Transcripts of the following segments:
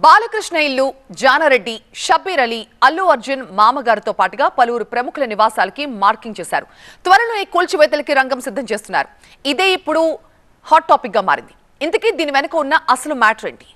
బాలకృష్ణ ఇల్లు, జానారెడ్డి, షబ్బీర్ అలీ, అల్లు అర్జున్ మామగారితో పాటుగా పలువురు ప్రముఖుల నివాసాలకి మార్కింగ్ చేశారు. త్వరలోనే కూల్చివేతలకి రంగం సిద్ధం చేస్తున్నారు. ఇదే ఇప్పుడు హాట్ టాపిక్ గా మారింది. ఇంతకీ దీని వెనుక ఉన్న అసలు మ్యాటర్ ఏంటి?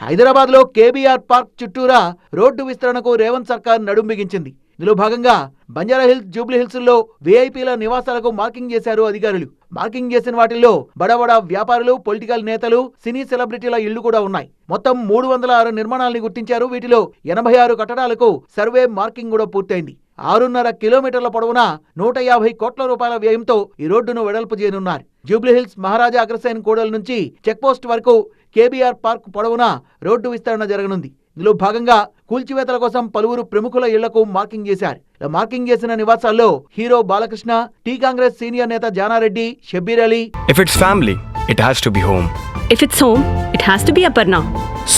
హైదరాబాద్ లో కేబీఆర్ పార్క్ చుట్టూరా రోడ్డు విస్తరణకు రేవంత్ సర్కార్ నడుం బిగించింది. ఇందులో భాగంగా బంజారాహిల్స్, జూబ్లీ హిల్స్ లో వీఐపీల నివాసాలకు మార్కింగ్ చేశారు అధికారులు. మార్కింగ్ చేసిన వాటిల్లో బడబడా వ్యాపారులు, పొలిటికల్ నేతలు, సినీ సెలబ్రిటీల ఇళ్లు కూడా ఉన్నాయి. మొత్తం 306 నిర్మాణాలని గుర్తించారు. వీటిలో 86 కట్టడాలకు సర్వే మార్కింగ్ కూడా పూర్తయింది. 6.5 కిలోమీటర్ల పొడవున 150 కోట్ల రూపాయల వ్యయంతో ఈ రోడ్డును వెడల్పు చేయనున్నారు. జూబ్లీహిల్స్ మహారాజా అగ్రసేన్ కూడలి నుంచి చెక్పోస్ట్ వరకు కేబీఆర్ పార్క్ పొడవునా రోడ్డు విస్తరణ జరగనుంది. ఇందులో భాగంగా కూల్చివేతల కోసం పలువురు ప్రముఖుల ఇళ్లకు మార్కింగ్ చేశారు. మార్కింగ్ చేసిన నివాసాల్లో hero Balakrishna, T Congress senior నేత Jana Reddy, Shabbir Ali. If it's family, it has to be home. If it's home, it has to be Aparna.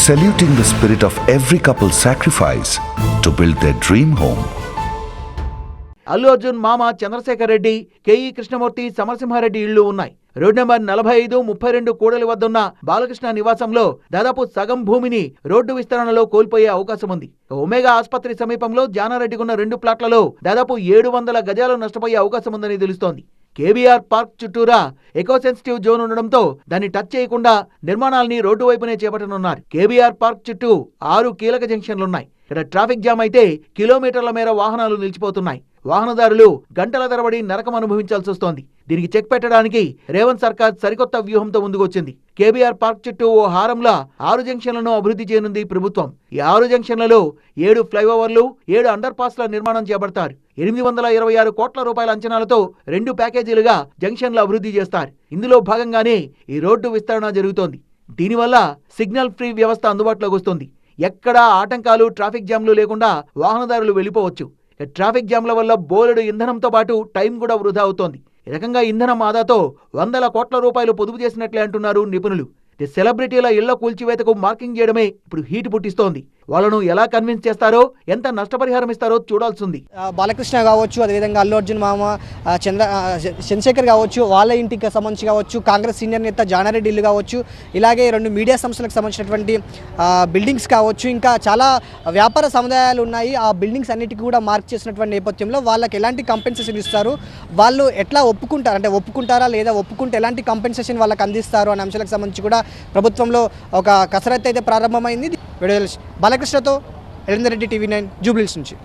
Saluting the spirit of every couple's sacrifice to build their dream home. Allu Arjun మామ Chandrasekhar Reddy, K E Krishnamurthy, Samarasimha Reddy ఇళ్లు ఉన్నాయి. Road number 45, 32 కూడలి వద్దున్న బాలకృష్ణ నివాసంలో దాదాపు సగం భూమిని road విస్తరణలో కోల్పోయే అవకాశం ఉంది. ఒమేగా ఆసుపత్రి సమీపంలో జానారెడ్డికున్న 2 ప్లాట్లలో దాదాపు 700 గజాలు నష్టపోయే అవకాశం ఉందని తెలుస్తోంది. కేబీఆర్ పార్క్ చుట్టూరా ఎకో సెన్సిటివ్ జోన్ ఉండడంతో దాన్ని టచ్ చేయకుండా నిర్మాణాలని రోడ్డు వైపునే చేపట్టనున్నారు. కేబీఆర్ పార్క్ చుట్టూ 6 కీలక జంక్షన్లున్నాయి. ఇక్కడ ట్రాఫిక్ జామ్ అయితే కిలోమీటర్ల మేర వాహనాలు నిలిచిపోతున్నాయి. వాహనదారులు గంటల తరబడి నరకం అనుభవించాల్సి వస్తోంది. దీనికి చెక్ పెట్టడానికి రేవంత్ సర్కార్ సరికొత్త వ్యూహంతో ముందుకొచ్చింది. కేబీఆర్ పార్క్ చుట్టూ ఓ హారంలా 6 జంక్షన్లను అభివృద్ధి చేయనుంది ప్రభుత్వం. ఈ 6 జంక్షన్లలో 7 ఫ్లైఓవర్లు, 7 అండర్ పాస్ల నిర్మాణం చేపడతారు. 826 కోట్ల రూపాయల అంచనాలతో 2 ప్యాకేజీలుగా జంక్షన్లు అభివృద్ధి చేస్తారు. ఇందులో భాగంగానే ఈ రోడ్డు విస్తరణ జరుగుతోంది. దీనివల్ల సిగ్నల్ ఫ్రీ వ్యవస్థ అందుబాటులోకి వస్తుంది. ఎక్కడా ఆటంకాలు, ట్రాఫిక్ జామ్లు లేకుండా వాహనదారులు వెళ్ళిపోవచ్చు. ట్రాఫిక్ జామ్ల వల్ల బోలెడు ఇంధనంతో పాటు టైం కూడా వృధా అవుతోంది. ఈ రకంగా ఇంధనం ఆదాతో 100 కోట్ల రూపాయలు పొదుపు చేసినట్లే అంటున్నారు నిపుణులు. సెలబ్రిటీల ఇళ్ల కూల్చివేతకు మార్కింగ్ చేయడమే ఇప్పుడు హీట్ పుట్టిస్తోంది. వాళ్ళను ఎలా కన్విన్స్ చేస్తారో, ఎంత నష్టపరిహారం ఇస్తారో చూడాల్సింది. బాలకృష్ణ కావచ్చు, అదేవిధంగా అల్లు అర్జున్ మామ చంద్రశేఖర్ కావచ్చు, వాళ్ళ ఇంటికి సంబంధించి కావచ్చు, కాంగ్రెస్ సీనియర్ నేత జానారెడ్డి ఇల్లు కావచ్చు, ఇలాగే 2 మీడియా సంస్థలకు సంబంధించినటువంటి బిల్డింగ్స్ కావచ్చు, ఇంకా చాలా వ్యాపార సముదాయాలు ఉన్నాయి. ఆ బిల్డింగ్స్ అన్నిటికీ కూడా మార్క్ చేసినటువంటి నేపథ్యంలో వాళ్ళకి ఎలాంటి కంపెన్సేషన్ ఇస్తారు, వాళ్ళు ఎట్లా ఒప్పుకుంటారు, అంటే ఒప్పుకుంటారా లేదా, ఒప్పుకుంటే ఎలాంటి కంపెన్సేషన్ వాళ్ళకి అందిస్తారు అనే అంశాలకు సంబంధించి కూడా ప్రభుత్వంలో ఒక కసరత్తు అయితే ప్రారంభమైంది. బాలకృష్ణతో ఎలిందర్ రెడ్డి, TV9 జూబ్లీహిల్స్ నుంచి.